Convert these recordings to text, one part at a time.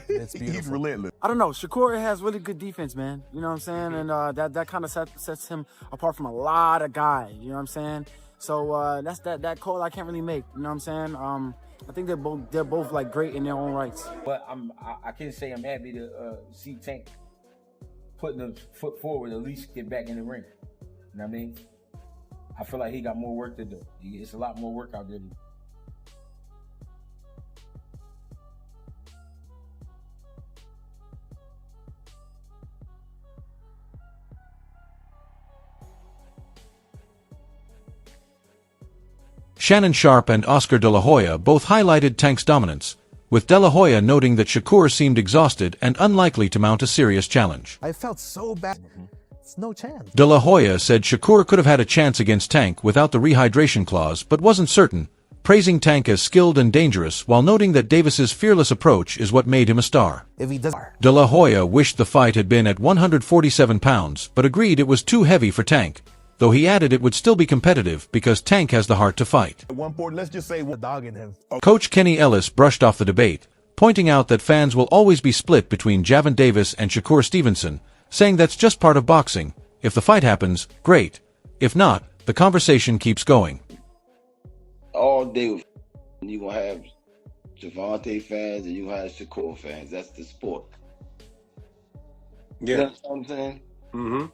It's beautiful. He's relentless. I don't know. Shakur has really good defense, man. You know what I'm saying? And that kind of sets him apart from a lot of guys. You know what I'm saying? So that's that call I can't really make. You know what I'm saying? I think they're both like great in their own rights. But I can say I'm happy to see Tank putting the foot forward, at least get back in the ring. You know what I mean? I feel like he got more work to do. It's a lot more work out there. Shannon Sharpe and Oscar De La Hoya both highlighted Tank's dominance, with De La Hoya noting that Shakur seemed exhausted and unlikely to mount a serious challenge. I felt so bad. It's no chance. De La Hoya said Shakur could have had a chance against Tank without the rehydration clause but wasn't certain, praising Tank as skilled and dangerous while noting that Davis's fearless approach is what made him a star. If he does, De La Hoya wished the fight had been at 147 pounds but agreed it was too heavy for Tank, though he added it would still be competitive because Tank has the heart to fight. At one point, let's just say the dog in him. Coach Kenny Ellis brushed off the debate, pointing out that fans will always be split between Gervonta Davis and Shakur Stevenson, saying that's just part of boxing. If the fight happens, great. If not, the conversation keeps going. All day, you're going to have Gervonta fans and you have Shakur fans. That's the sport. yeah. You know what I'm saying? Mm-hmm.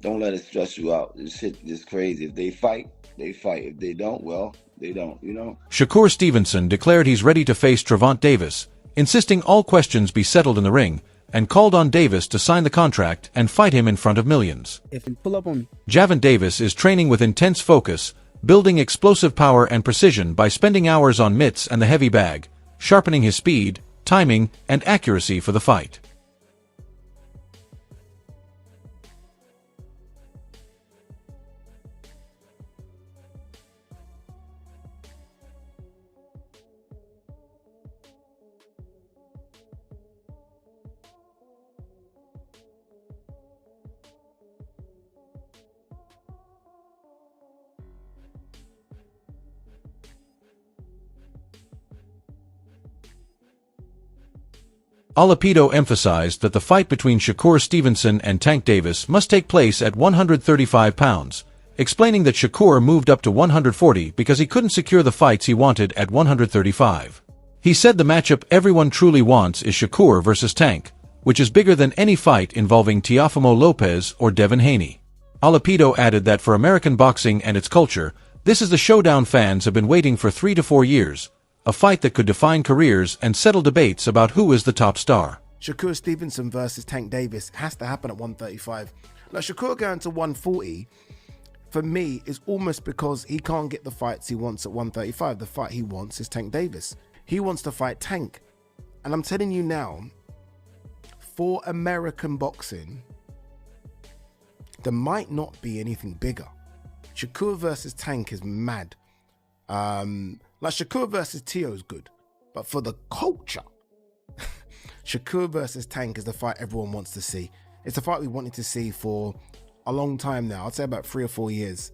Don't let it stress you out. This shit is crazy. If they fight, they fight. If they don't, well, they don't, you know? Shakur Stevenson declared he's ready to face Gervonta Davis, insisting all questions be settled in the ring, and called on Davis to sign the contract and fight him in front of millions. If you pull up on me. Gervonta Davis is training with intense focus, building explosive power and precision by spending hours on mitts and the heavy bag, sharpening his speed, timing, and accuracy for the fight. Olapido emphasized that the fight between Shakur Stevenson and Tank Davis must take place at 135 pounds, explaining that Shakur moved up to 140 because he couldn't secure the fights he wanted at 135. He said the matchup everyone truly wants is Shakur versus Tank, which is bigger than any fight involving Teofimo Lopez or Devin Haney. Olapido added that for American boxing and its culture, this is the showdown fans have been waiting for 3 to 4 years, a fight that could define careers and settle debates about who is the top star. Shakur Stevenson versus Tank Davis has to happen at 135. Now, Shakur going to 140, for me, is almost because he can't get the fights he wants at 135. The fight he wants is Tank Davis. He wants to fight Tank. And I'm telling you now, for American boxing, there might not be anything bigger. Shakur versus Tank is mad. Like Shakur versus Tio is good, but for the culture, Shakur versus Tank is the fight everyone wants to see. It's a fight we wanted to see for a long time now. I'd say about 3 or 4 years.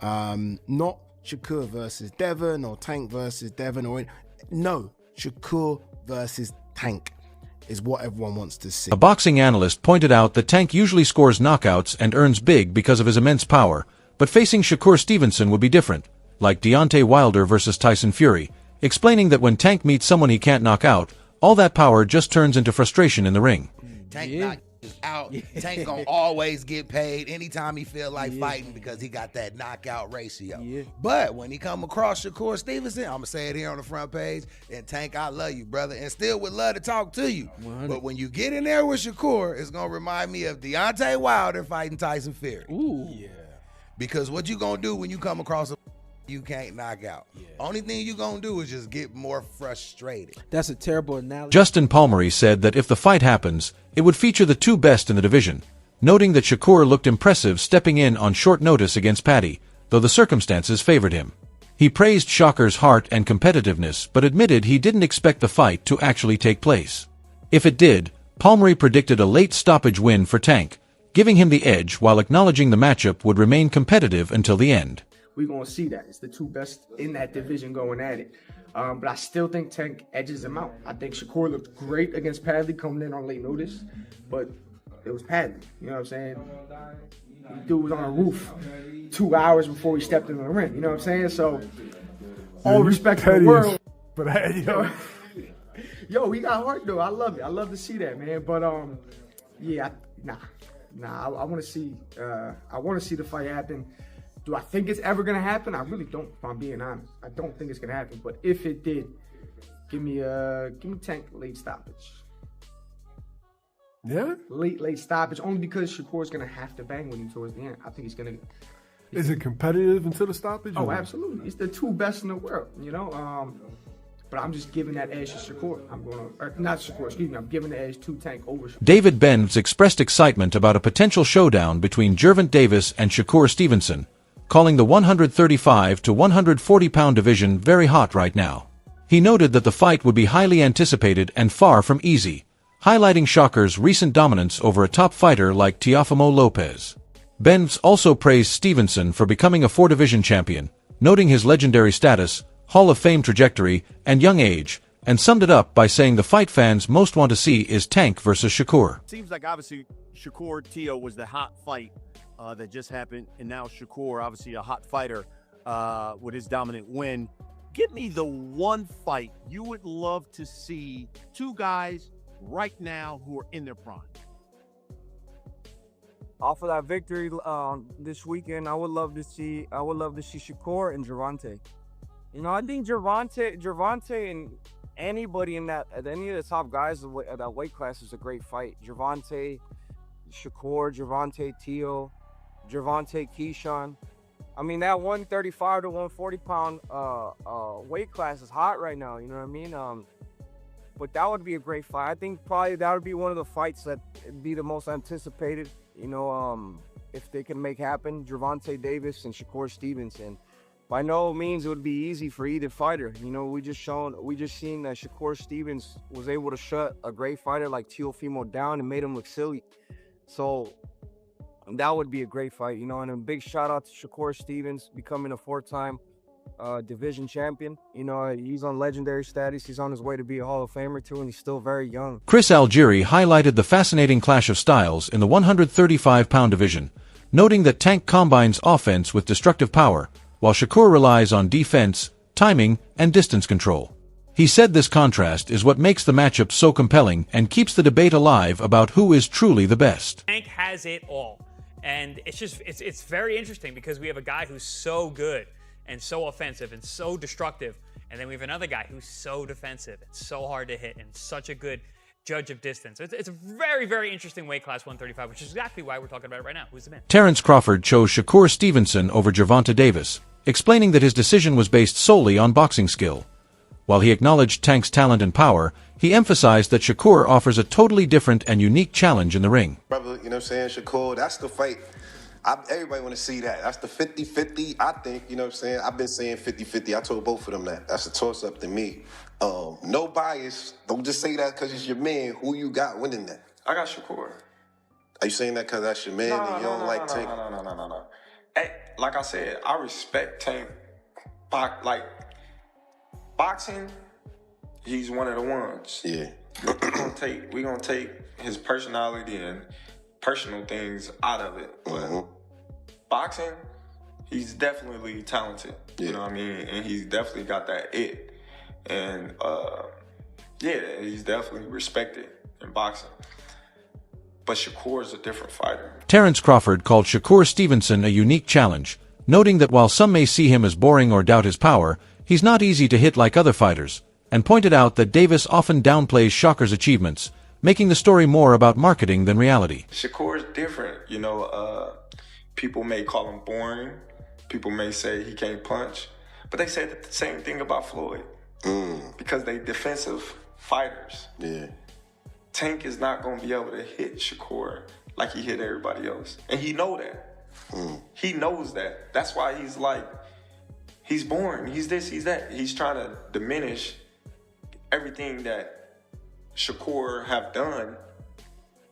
Not Shakur versus Devin or Tank versus Devin no, Shakur versus Tank is what everyone wants to see. A boxing analyst pointed out that Tank usually scores knockouts and earns big because of his immense power, but facing Shakur Stevenson would be different, like Deontay Wilder versus Tyson Fury, explaining that when Tank meets someone he can't knock out, all that power just turns into frustration in the ring. Tank knock out. Tank gonna always get paid anytime he feel like fighting because he got that knockout ratio. But when he come across Shakur Stevenson, I'm gonna say it here on the front page, and Tank, I love you, brother, and still would love to talk to you. 100. But when you get in there with Shakur, it's gonna remind me of Deontay Wilder fighting Tyson Fury. Ooh. Yeah. Because what you gonna do when you come across a you can't knock out. Only thing you gonna do is just get more frustrated. That's a terrible analogy. Justin Palmery said that if the fight happens, it would feature the two best in the division, noting that Shakur looked impressive stepping in on short notice against Paddy, though the circumstances favored him. He praised Shakur's heart and competitiveness but admitted he didn't expect the fight to actually take place. If it did, Palmery predicted a late stoppage win for Tank, giving him the edge while acknowledging the matchup would remain competitive until the end. We're going to see that. It's the two best in that division going at it. But I still think Tank edges him out. I think Shakur looked great against Padley coming in on late notice, but it was Padley. You know what I'm saying? The dude was on a roof 2 hours before he stepped into the ring. You know what I'm saying? So, all respect to the world. But hey, yo, he got heart though. I love it. I love to see that, man. But yeah, I want to see. I want to see the fight happen. Do I think it's ever gonna happen? I really don't. If I'm being honest, I don't think it's gonna happen. But if it did, give me Tank late stoppage. Yeah? Late stoppage, only because Shakur's gonna have to bang with him towards the end. I think he's gonna. Is it competitive until the stoppage? Oh, absolutely. It's the two best in the world, you know. But I'm just giving that edge to Shakur. Not Shakur, excuse me. I'm giving the edge to Tank over Shakur. David Benz expressed excitement about a potential showdown between Gervonta Davis and Shakur Stevenson, calling the 135 to 140 pound division very hot right now. He noted that the fight would be highly anticipated and far from easy, highlighting Shakur's recent dominance over a top fighter like Teofimo Lopez. Benz also praised Stevenson for becoming a 4-division champion, noting his legendary status, Hall of Fame trajectory, and young age, and summed it up by saying the fight fans most want to see is Tank versus Shakur. Seems like obviously Shakur-Teo was the hot fight that just happened, and now Shakur, obviously a hot fighter with his dominant win. Give me the one fight you would love to see two guys right now who are in their prime. Off of that victory this weekend, I would love to see Shakur and Gervonta. You know, I think Gervonta and anybody in any of the top guys at that weight class is a great fight. Gervonta, Shakur, Gervonta Teo, Gervonta Keyshawn. I mean, that 135 to 140 pound weight class is hot right now. You know what I mean? But that would be a great fight. I think probably that would be one of the fights that would be the most anticipated. You know, if they can make happen, Gervonta Davis and Shakur Stevenson. By no means it would be easy for either fighter. You know, we just seen that Shakur Stevens was able to shut a great fighter like Teofimo down and made him look silly. So that would be a great fight, you know. And a big shout out to Shakur Stevens becoming a 4-time division champion. You know, he's on legendary status. He's on his way to be a Hall of Famer too, and he's still very young. Chris Algieri highlighted the fascinating clash of styles in the 135 pound division, noting that Tank combines offense with destructive power, while Shakur relies on defense, timing, and distance control. He said this contrast is what makes the matchup so compelling and keeps the debate alive about who is truly the best. Tank has it all. And it's very interesting because we have a guy who's so good and so offensive and so destructive. And then we have another guy who's so defensive and so hard to hit and such a good judge of distance. It's a very, very interesting weight class, 135, which is exactly why we're talking about it right now. Who's the man? Terrence Crawford chose Shakur Stevenson over Gervonta Davis, explaining that his decision was based solely on boxing skill. While he acknowledged Tank's talent and power, he emphasized that Shakur offers a totally different and unique challenge in the ring. Brother, you know what I'm saying, Shakur, that's the fight. Everybody want to see that. That's the 50-50, I think, you know what I'm saying? I've been saying 50-50. I told both of them that. That's a toss-up to me. No bias. Don't just say that because it's your man. Who you got winning that? I got Shakur. Are you saying that because that's your man and you don't like Tank? No. Hey, like I said, I respect Tank. Like, boxing, he's one of the ones. Yeah. we gonna take his personality and personal things out of it. But boxing, he's definitely talented. You know what I mean? And he's definitely got that it. And yeah, he's definitely respected in boxing. But Shakur is a different fighter. Terrence Crawford called Shakur Stevenson a unique challenge, noting that while some may see him as boring or doubt his power, he's not easy to hit like other fighters, and pointed out that Davis often downplays Shakur's achievements, making the story more about marketing than reality. Shakur is different. You know, people may call him boring. People may say he can't punch. But they said the same thing about Floyd. Because they defensive fighters. Yeah. Tank is not going to be able to hit Shakur like he hit everybody else. And he know that. He knows that. That's why he's like, he's boring. He's this, he's that. He's trying to diminish everything that Shakur have done,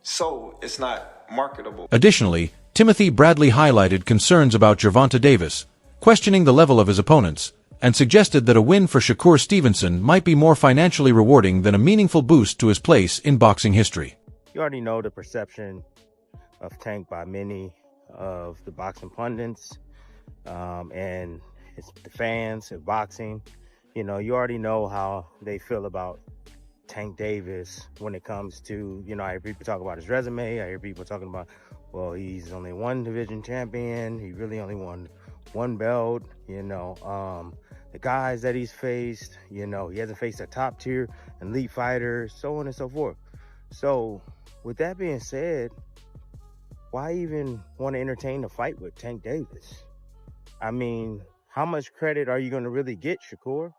so it's not marketable. Additionally, Timothy Bradley highlighted concerns about Gervonta Davis, questioning the level of his opponents, and suggested that a win for Shakur Stevenson might be more financially rewarding than a meaningful boost to his place in boxing history. You already know the perception of Tank by many of the boxing pundits, and it's the fans of boxing. You know, you already know how they feel about Tank Davis when it comes to, you know, I hear people talk about his resume. I hear people talking about, well, he's only one division champion. He really only won one belt. You know, the guys that he's faced, you know, he hasn't faced a top tier elite fighter, so on and so forth. So with that being said, why even want to entertain the fight with Tank Davis? I mean, how much credit are you going to really get, Shakur,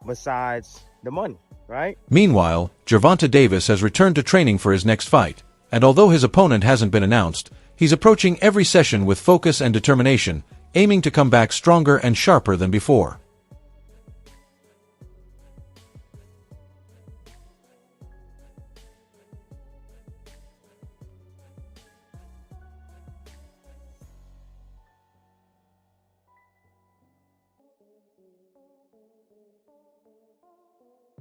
besides the money, right? Meanwhile, Gervonta Davis has returned to training for his next fight, and although his opponent hasn't been announced, he's approaching every session with focus and determination, aiming to come back stronger and sharper than before.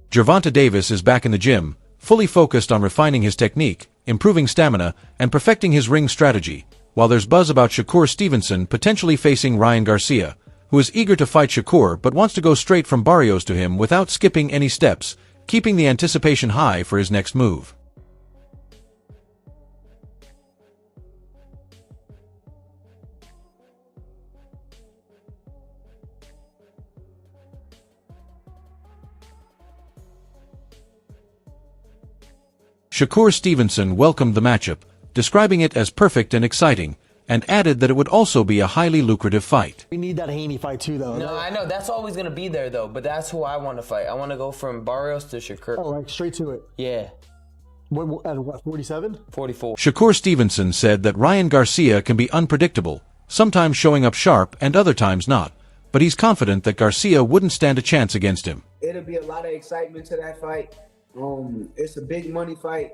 Gervonta Davis is back in the gym, fully focused on refining his technique, improving stamina, and perfecting his ring strategy, while there's buzz about Shakur Stevenson potentially facing Ryan Garcia, who is eager to fight Shakur but wants to go straight from Barrios to him without skipping any steps, keeping the anticipation high for his next move. Shakur Stevenson welcomed the matchup, describing it as perfect and exciting, and added that it would also be a highly lucrative fight. We need that Haney fight too, though. No, I know. That's always going to be there, though. But that's who I want to fight. I want to go from Barrios to Shakur. Oh, like straight to it. Yeah. What, 47? 44. Shakur Stevenson said that Ryan Garcia can be unpredictable, sometimes showing up sharp and other times not, but he's confident that Garcia wouldn't stand a chance against him. It'll be a lot of excitement to that fight. It's a big money fight.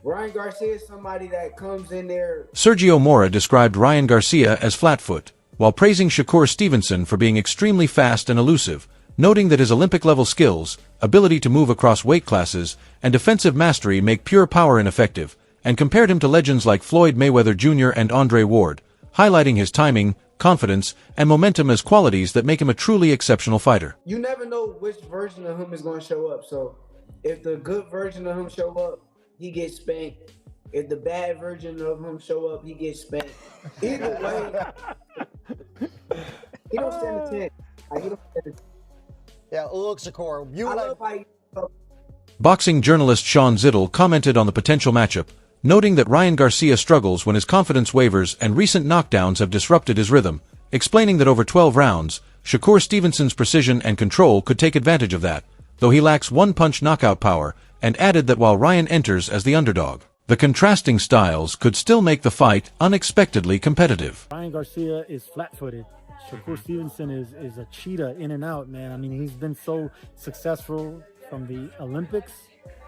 Ryan Garcia is somebody that comes in there. Sergio Mora described Ryan Garcia as flat-foot, while praising Shakur Stevenson for being extremely fast and elusive, noting that his Olympic-level skills, ability to move across weight classes, and defensive mastery make pure power ineffective, and compared him to legends like Floyd Mayweather Jr. and Andre Ward, highlighting his timing, confidence, and momentum as qualities that make him a truly exceptional fighter. You never know which version of him is going to show up, so if the good version of him show up, he gets spanked. If the bad version of him show up, he gets spanked. Either way, he don't stand a chance. Like, he don't stand a chance. Yeah, look, Shakur, Boxing journalist Sean Zittel commented on the potential matchup, noting that Ryan Garcia struggles when his confidence wavers and recent knockdowns have disrupted his rhythm, explaining that over 12 rounds, Shakur Stevenson's precision and control could take advantage of that, though he lacks one-punch knockout power, and added that while Ryan enters as the underdog, the contrasting styles could still make the fight unexpectedly competitive. Ryan Garcia is flat-footed. Shakur Stevenson is a cheetah in and out, man. I mean, he's been so successful from the Olympics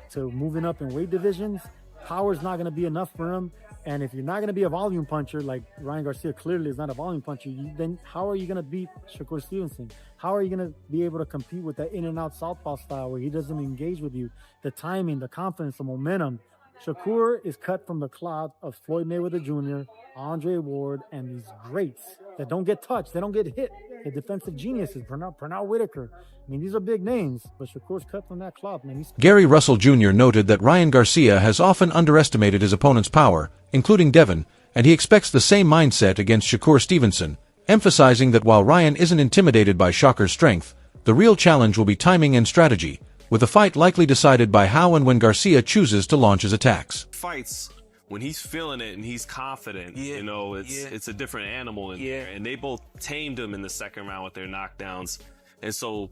to moving up in weight divisions. Power's not going to be enough for him. And if you're not going to be a volume puncher, like Ryan Garcia clearly is not a volume puncher, then how are you going to beat Shakur Stevenson? How are you going to be able to compete with that in-and-out southpaw style where he doesn't engage with you? The timing, the confidence, the momentum. Shakur is cut from the cloth of Floyd Mayweather Jr., Andre Ward, and these greats that don't get touched, they don't get hit. The defensive geniuses, Pernell Whitaker. I mean, these are big names, but Shakur's cut from that cloth, man. Gary Russell Jr. noted that Ryan Garcia has often underestimated his opponent's power, including Devin, and he expects the same mindset against Shakur Stevenson, emphasizing that while Ryan isn't intimidated by Shakur's strength, the real challenge will be timing and strategy, with the fight likely decided by how and when Garcia chooses to launch his attacks. Fights, when he's feeling it and he's confident, you know, it's a different animal in there. And they both tamed him in the second round with their knockdowns. And so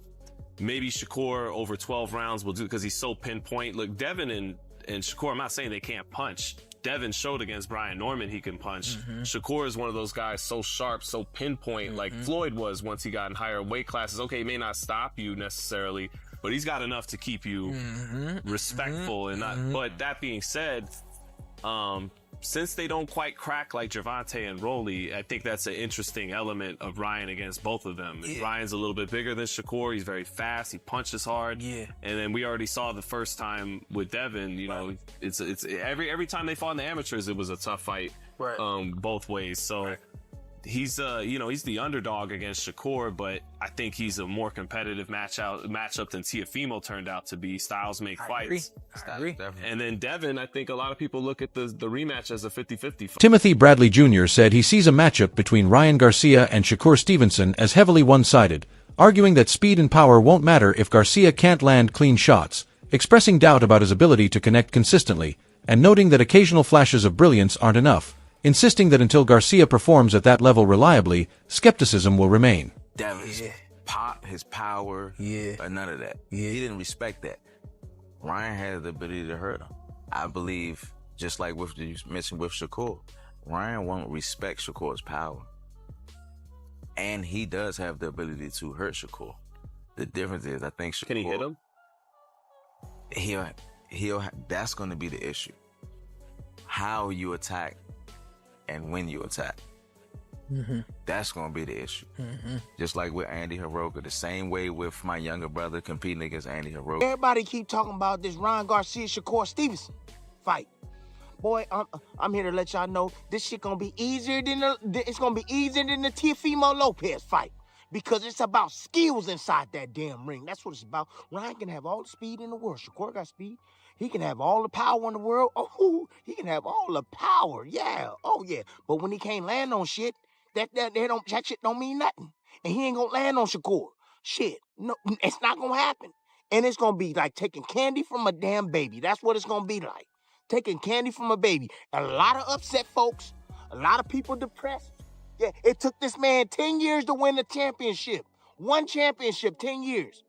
maybe Shakur over 12 rounds will do, because he's so pinpoint. Look, Devin and Shakur, I'm not saying they can't punch. Devin showed against Brian Norman he can punch. Shakur is one of those guys so sharp, so pinpoint, like Floyd was once he got in higher weight classes. Okay, he may not stop you necessarily, but he's got enough to keep you respectful and not. But that being said, Since they don't quite crack like Gervonta and Rolly, I think that's an interesting element of Ryan against both of them. Yeah. Ryan's a little bit bigger than Shakur. He's very fast. He punches hard. Yeah. And then we already saw the first time with Devin, you know, it's every time they fought in the amateurs, it was a tough fight, both ways. So he's he's the underdog against Shakur, but I think he's a more competitive matchup than Teofimo turned out to be. Styles make fights. I agree. And then Devin, I think a lot of people look at the rematch as a 50-50 fight. Timothy Bradley Jr. said he sees a matchup between Ryan Garcia and Shakur Stevenson as heavily one-sided, arguing that speed and power won't matter if Garcia can't land clean shots, expressing doubt about his ability to connect consistently, and noting that occasional flashes of brilliance aren't enough, insisting that until Garcia performs at that level reliably, skepticism will remain. Devin's pop, his power, none of that. He didn't respect that. Ryan had the ability to hurt him. I believe, just like what you mentioned with Shakur, Ryan won't respect Shakur's power. And he does have the ability to hurt Shakur. The difference is, I think Shakur... Can he hit him? That's going to be the issue. How you attack and when you attack. That's going to be the issue. Just like with Andy Hiroka, the same way with my younger brother competing against Andy Hiroka. Everybody keep talking about this Ryan Garcia Shakur Stevenson fight. Boy, I'm here to let y'all know this shit gonna be easier than the Teofimo Lopez fight, because it's about skills inside that damn ring. That's what it's about. Ryan can have all the speed in the world. Shakur got speed. He can have all the power in the world. Oh, he can have all the power. Yeah. Oh yeah. But when he can't land on shit, that shit don't mean nothing. And he ain't gonna land on Shakur. Shit. No, it's not gonna happen. And it's gonna be like taking candy from a damn baby. That's what it's gonna be like. Taking candy from a baby. A lot of upset folks. A lot of people depressed. Yeah, it took this man 10 years to win the championship. One championship, 10 years.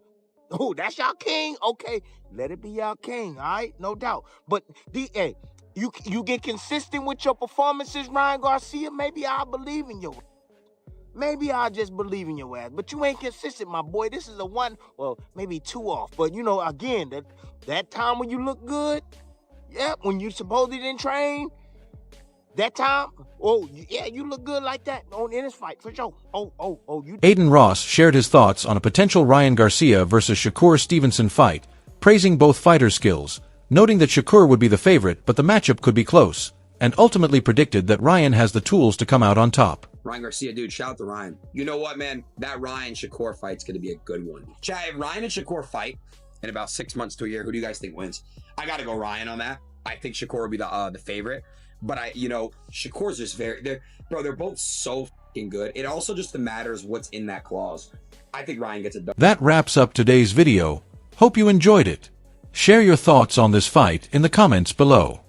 Oh, that's y'all king? Okay, let it be y'all king, all right? No doubt. But, hey, you get consistent with your performances, Ryan Garcia, maybe I'll believe in you. Maybe I'll just believe in your ass. But you ain't consistent, my boy. This is a one, well, maybe two off. But, you know, again, that time when you look good, yeah, when you supposedly didn't train, that time, oh, yeah, you look good like that in this fight, for sure. You... Aiden Ross shared his thoughts on a potential Ryan Garcia versus Shakur Stevenson fight, praising both fighters' skills, noting that Shakur would be the favorite but the matchup could be close, and ultimately predicted that Ryan has the tools to come out on top. Ryan Garcia, dude, shout out to Ryan. You know what, man? That Ryan-Shakur fight's going to be a good one. Chad, if Ryan and Shakur fight in about 6 months to a year, who do you guys think wins? I got to go Ryan on that. I think Shakur will be the favorite. But Shakur's just they're both so fucking good. It also just matters what's in that clause. I think Ryan gets it done. That wraps up today's video. Hope you enjoyed it. Share your thoughts on this fight in the comments below.